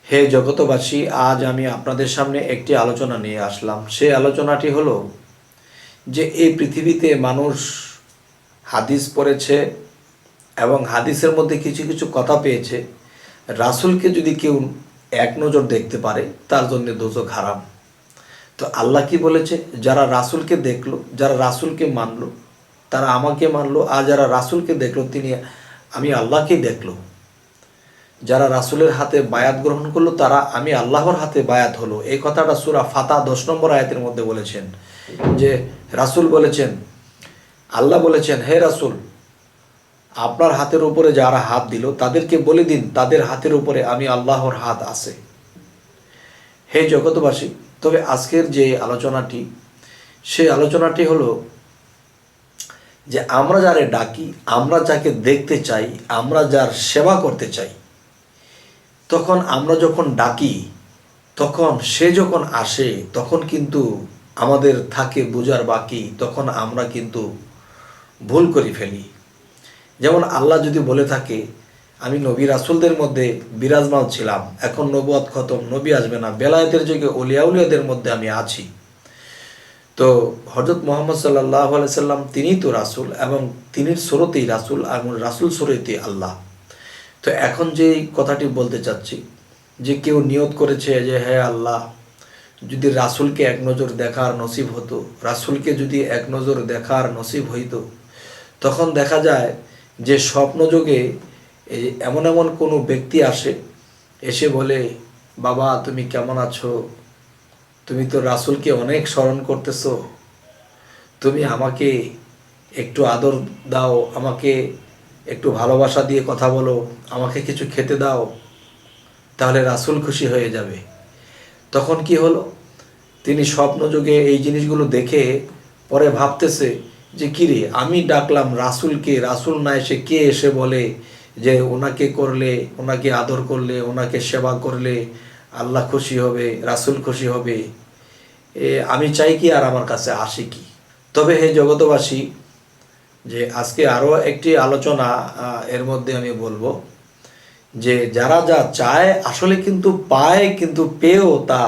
হে জগতবাসী, আজ আমি আপনাদের সামনে একটি আলোচনা নিয়ে আসলাম। সেই আলোচনাটি হলো যে এই পৃথিবীতে মানুষ হাদিস পড়েছে এবং হাদিসের মধ্যে কিছু কিছু কথা পেয়েছে। রাসূলকে যদি কেউ এক নজর দেখতে পারে তার জন্য দোজখ হারাম। তো আল্লাহ কি বলেছে? যারা রাসূলকে দেখলো, যারা রাসূলকে মানলো, তারা আমাকে মানলো। আর যারা রাসূলকে দেখলো, আমি আল্লাহকেই দেখলো। যারা রাসূলের হাতে বায়াত গ্রহণ করলো, তারা আমি আল্লাহর হাতে বায়াত হলো। এই কথাটা সূরা ফাতা 10 নম্বর আয়াতের মধ্যে বলেছেন। যে রাসূল বলেছেন, আল্লাহ বলেছেন, হে রাসূল, আপনার হাতের উপরে যারা হাত দিল তাদেরকে বলে দিন তাদের হাতের উপরে আমি আল্লাহর হাত আছে। হে জগতবাসী, তবে আজকের যে আলোচনাটি, সেই আলোচনাটি হলো যে আমরা যারে ডাকি, আমরা যাকে দেখতে চাই, আমরা যার সেবা করতে চাই, তখন আমরা যখন ডাকি, তখন সে যখন আসে, তখন কিন্তু আমাদের থাকে বোঝার বাকি, তখন আমরা কিন্তু ভুল করে ফেলি। যেমন আল্লাহ যদি বলে থাকে, আমি নবী রাসূলদের মধ্যে বিরাজমান ছিলাম, এখন নবুয়ত খতম, নবী আসবে না, বেলায়েতের যুগে অলিয়া উলিয়াদের মধ্যে আমি আছি। তো হযরত মুহাম্মদ সাল্লাল্লাহু আলাইহি সাল্লাম তিনিই তো রাসূল, এবং তিনির সুরতেই রাসূল, এবং রাসূল সুরতেই আল্লাহ। তো এখন যেই কথাটি বলতে চাচ্ছি, যে কেউ নিয়ত করেছে যে হে আল্লাহ, যদি রাসূলকে এক নজর দেখার নসিব হতো, রাসূলকে যদি এক নজর দেখার নসিব হইতো, তখন দেখা যায় যে স্বপ্নযোগে এমন এমন কোনো ব্যক্তি আসে, এসে বলে, বাবা তুমি কেমন আছো, তুমি তো রাসূলকে অনেক স্মরণ করতেছো, তুমি আমাকে একটু আদর দাও, আমাকে একটু ভালোবাসা দিয়ে কথা বলো, আমাকে কিছু খেতে দাও, তাহলে রাসূল খুশি হয়ে যাবে। তখন কি হলো, তিনি স্বপ্নযোগে এই জিনিসগুলো দেখে পরে ভাবতেছে যে কিরে, আমি ডাকলাম রাসূলকে, রাসূল না এসে কে এসে বলে যে ওনাকে করলে, ওনাকে আদর করলে, ওনাকে সেবা করলে আল্লাহ খুশি হবে, রাসূল খুশি হবে। আমি চাই কি আর আমার কাছে আসে কি? তবে হে জগতবাসী, যে আজকে আরও একটি আলোচনা এর মধ্যে আমি বলবো, যে যারা যা চায় আসলে কিন্তু পায়, কিন্তু পেয়েও তা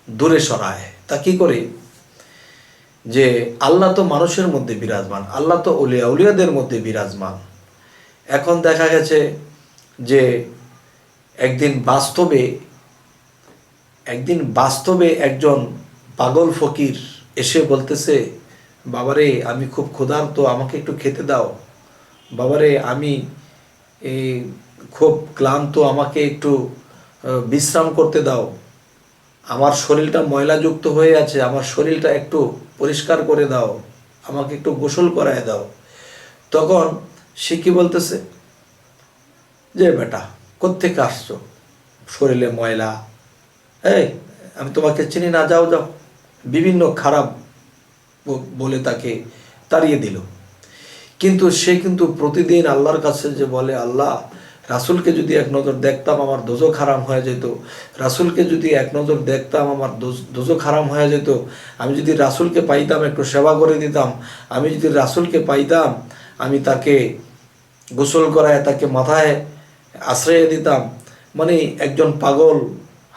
দূরে সরায়। তা কি করে? যে আল্লাহ তো মানুষের মধ্যে বিরাজমান, আল্লাহ তো অলিয়া উলিয়াদের মধ্যে বিরাজমান। এখন দেখা গেছে যে একদিন বাস্তবে একজন পাগল ফকির এসে বলতেছে, বাবারে আমি খুব ক্ষুধার্ত, আমাকে একটু খেতে দাও, বাবারে আমি এই খুব ক্লান্ত, আমাকে একটু বিশ্রাম করতে দাও, আমার শরীরটা ময়লাযুক্ত হয়ে আছে, আমার শরীরটা একটু পরিষ্কার করে দাও, আমাকে একটু গোসল করায় দাও। তখন সে কি বলতেছে, যে বেটা কোত্থেকে আসছো, শরীরে ময়লা, এই আমি তোমাকে চিনি না, যাও যাও, বিভিন্ন খারাপ বলে তাকে তাড়িয়ে দিল। কিন্তু সে কিন্তু প্রতিদিন আল্লাহর কাছে যে বলে, আল্লাহ রাসূলকে যদি এক নজর দেখতাম আমার দোজখ হারাম হয়ে যেত, রাসূলকে যদি এক নজর দেখতাম আমার দোজখ হারাম হয়ে যেত, আমি যদি রাসূলকে পাইতাম একটু সেবা করে দিতাম, আমি যদি রাসূলকে পাইতাম আমি তাকে গোসল করায় তাকে মাথায় আশ্রয় দিতাম। মানে একজন পাগল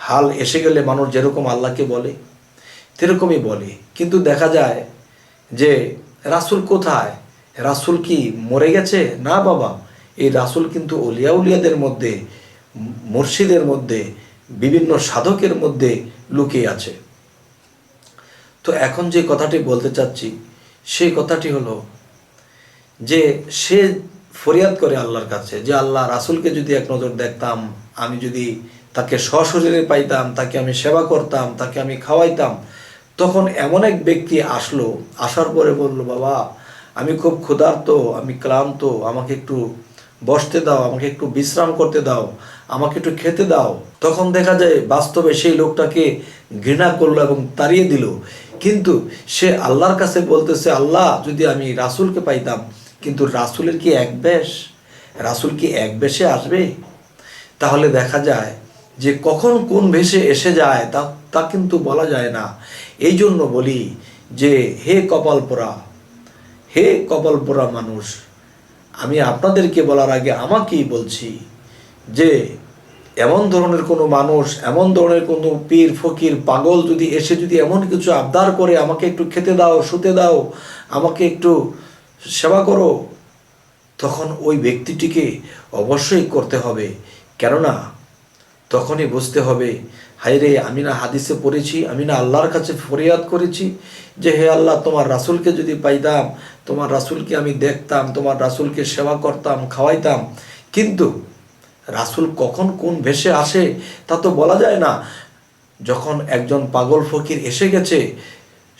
হাল এসে গেলে মানুষ যেরকম আল্লাহকে বলে সেরকমই বলে। কিন্তু দেখা যায় যে রাসূল কোথায়? রাসূল কি মরে গেছে? না বাবা, এই রাসূল কিন্তু অলিয়া উলিয়াদের মধ্যে, মুর্শিদের মধ্যে, বিভিন্ন সাধকের মধ্যে লুকিয়ে আছে। তো এখন যে কথাটি বলতে চাচ্ছি, সেই কথাটি হলো যে সে ফরিয়াদ করে আল্লাহর কাছে যে আল্লাহ রাসূলকে যদি এক নজর দেখতাম, আমি যদি তাকে সশরীরে পাইতাম, তাকে আমি সেবা করতাম, তাকে আমি খাওয়াইতাম। তখন এমন এক ব্যক্তি আসলো, আসার পরে বলল, বাবা আমি খুব ক্ষুধার্ত, আমি ক্লান্ত, আমাকে একটু বসতে দাও, আমাকে একটু বিশ্রাম করতে দাও, আমাকে একটু খেতে দাও। তখন দেখা যায় বাস্তবে সেই লোকটাকে ঘৃণা করলো এবং তাড়িয়ে দিল। কিন্তু সে আল্লাহর কাছে বলতেছে, আল্লাহ যদি আমি রাসূলকে পাইতাম। কিন্তু রাসূলের কি এক বেশ? রাসূল কি এক বেশে আসবে? তাহলে দেখা যায় যে কখন কোন ভেষে এসে যায় তা কিন্তু বলা যায় না। এই জন্য বলি যে হে কপাল পোড়া, হে কপাল পোড়া মানুষ, আমি আপনাদেরকে বলার আগে আমাকেই বলছি যে এমন ধরনের কোনো মানুষ, এমন ধরনের কোনো পীর ফকির পাগল যদি এসে যদি এমন কিছু আবদার করে, আমাকে একটু খেতে দাও, শুতে দাও, আমাকে একটু সেবা করো, তখন ওই ব্যক্তিটিকে অবশ্যই করতে হবে। কেননা তখনই বুঝতে হবে, হায়রে আমি না হাদিসে পড়েছি, আমি না আল্লাহর কাছে ফরিয়াদ করেছি যে হে আল্লাহ, তোমার রাসূলকে যদি পাইতাম, তোমার রাসূলকে আমি দেখতাম, তোমার রাসূলকে সেবা করতাম, খাওয়াইতাম। কিন্তু রাসূল কখন কোন ভেষে আসে তা তো বলা যায় না। যখন একজন পাগল ফকির এসে গেছে,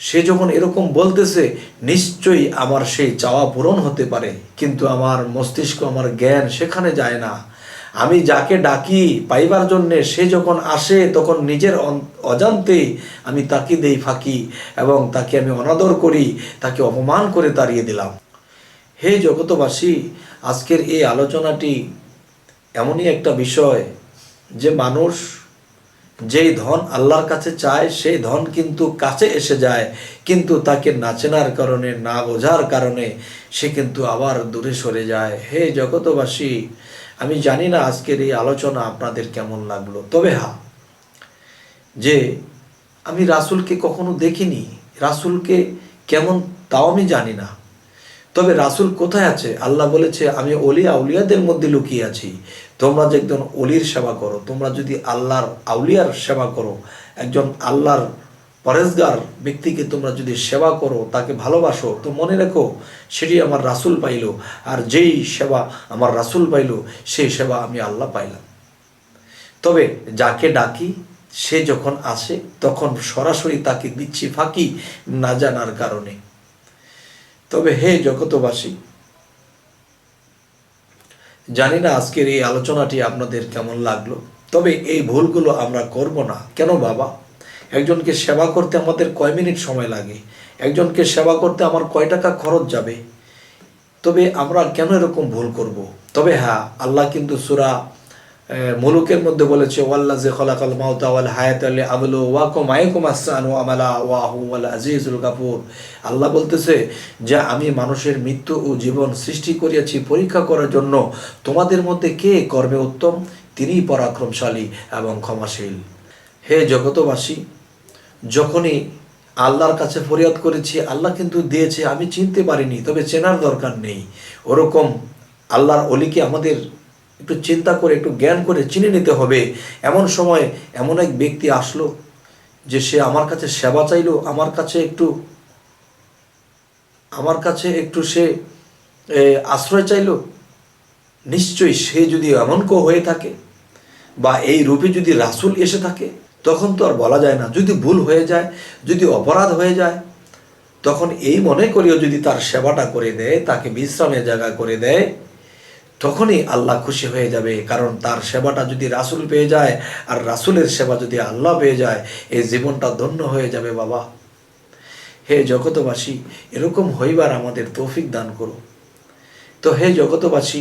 সে যখন এরকম বলতেছে, নিশ্চয়ই আমার সেই চাওয়া পূরণ হতে পারে, কিন্তু আমার মস্তিষ্ক, আমার জ্ঞান সেখানে যায় না। আমি যাকে ডাকি পাইবার জন্যে, সে যখন আসে তখন নিজের অজান্তে আমি তাকে দেই ফাঁকি, এবং তাকে আমি অনাদর করি, তাকে অপমান করে তাড়িয়ে দিলাম। হে জগতবাসী, আজকের এই আলোচনাটি এমনই একটা বিষয় যে মানুষ যেই ধন আল্লাহর কাছে চায়, সেই ধন কিন্তু কাছে এসে যায়, কিন্তু তাকে না চেনার কারণে, না বোঝার কারণে সে কিন্তু আবার দূরে সরে যায়। হে জগতবাসী, আমি জানি না আজকের এই আলোচনা আপনাদের কেমন লাগলো, তবে হ্যাঁ, যে আমি রাসূলকে কখনো দেখিনি, রাসূলকে কেমন তাও আমি জানি না, তবে রাসূল কোথায় আছে? আল্লাহ বলেছে, আমি অলিয়া আউলিয়াদের মধ্যে লুকিয়ে আছি। তোমরা যে একজন অলির সেবা করো, তোমরা যদি আল্লাহর আউলিয়ার সেবা করো, একজন আল্লাহর পরেজগার ব্যক্তিকে তোমরা যদি সেবা করো, তাকে ভালোবাসো, তো মনে রেখো সেটি আমার রাসূল পাইল, আর যেই সেবা আমার রাসূল পাইল, সেই সেবা আমি আল্লাহ পাইলাম। তবে যাকে ডাকি সে যখন আসে, তখন সরাসরি তাকে দিচ্ছি ফাঁকি, না জানার কারণে। তবে হে জগতবাসী, জানি না আজকের এই আলোচনাটি আপনাদের কেমন লাগলো, তবে এই ভুলগুলো আমরা করব না। কেন বাবা? একজনকে সেবা করতে আমাদের কয় মিনিট সময় লাগে? একজনকে সেবা করতে আমার কয় টাকা খরচ যাবে? তবে আমরা কেন এরকম ভুল করব? তবে হ্যাঁ, আল্লাহ কিন্তু সূরা মুলুকের মধ্যে বলেছে, ওয়াল্লাযী খালাকাল মাউতা ওয়াল হায়াতা লিয়াবলুওয়াকুম আইয়ুকুম আহসানু আমালা ওয়া হুয়াল আজিজুল গাফুর। আল্লাহ বলতেছে যে আমি মানুষের মৃত্যু ও জীবন সৃষ্টি করিয়াছি পরীক্ষা করার জন্য, তোমাদের মধ্যে কে কর্মে উত্তম, তিনিই পরাক্রমশালী এবং ক্ষমাশীল। হে জগতবাসী, যখনই আল্লাহর কাছে ফরিয়াদ করেছি, আল্লাহ কিন্তু দিয়েছে, আমি চিনতে পারিনি, তবে চেনার দরকার নেই। ওরকম আল্লাহর অলিকে আমাদের একটু চিন্তা করে, একটু জ্ঞান করে চিনে নিতে হবে। এমন সময় এমন এক ব্যক্তি আসলো যে সে আমার কাছে সেবা চাইলো, আমার কাছে একটু সে আশ্রয় চাইলো। নিশ্চয়ই সে যদি এমন কেউ হয়ে থাকে, বা এই রূপে যদি রাসূল এসে থাকে, তখন তো আর বলা যায় না। যদি ভুল হয়ে যায়, যদি অপরাধ হয়ে যায়, তখন এই মনে করিও যদি তার সেবাটা করে দেয়, তাকে বিশ্রামের জায়গা করে দেয়, তখনই আল্লাহ খুশি হয়ে যাবে। কারণ তার সেবাটা যদি রাসূল পেয়ে যায়, আর রাসূলের সেবা যদি আল্লাহ পেয়ে যায়, এই জীবনটা ধন্য হয়ে যাবে বাবা। হে জগতবাসী, এরকম হইবার আমাদের তৌফিক দান করো। তো হে জগতবাসী,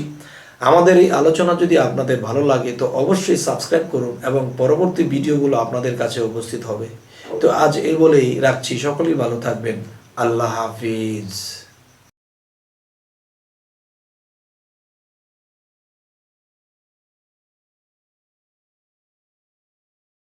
আমাদের এই আলোচনা যদি আপনাদের ভালো লাগে, তো অবশ্যই সাবস্ক্রাইব করুন, এবং পরবর্তী ভিডিওগুলো আপনাদের কাছে উপস্থিত হবে। তো আজ এই বলেই রাখছি, সকলেই ভালো থাকবেন। আল্লাহ হাফিজ।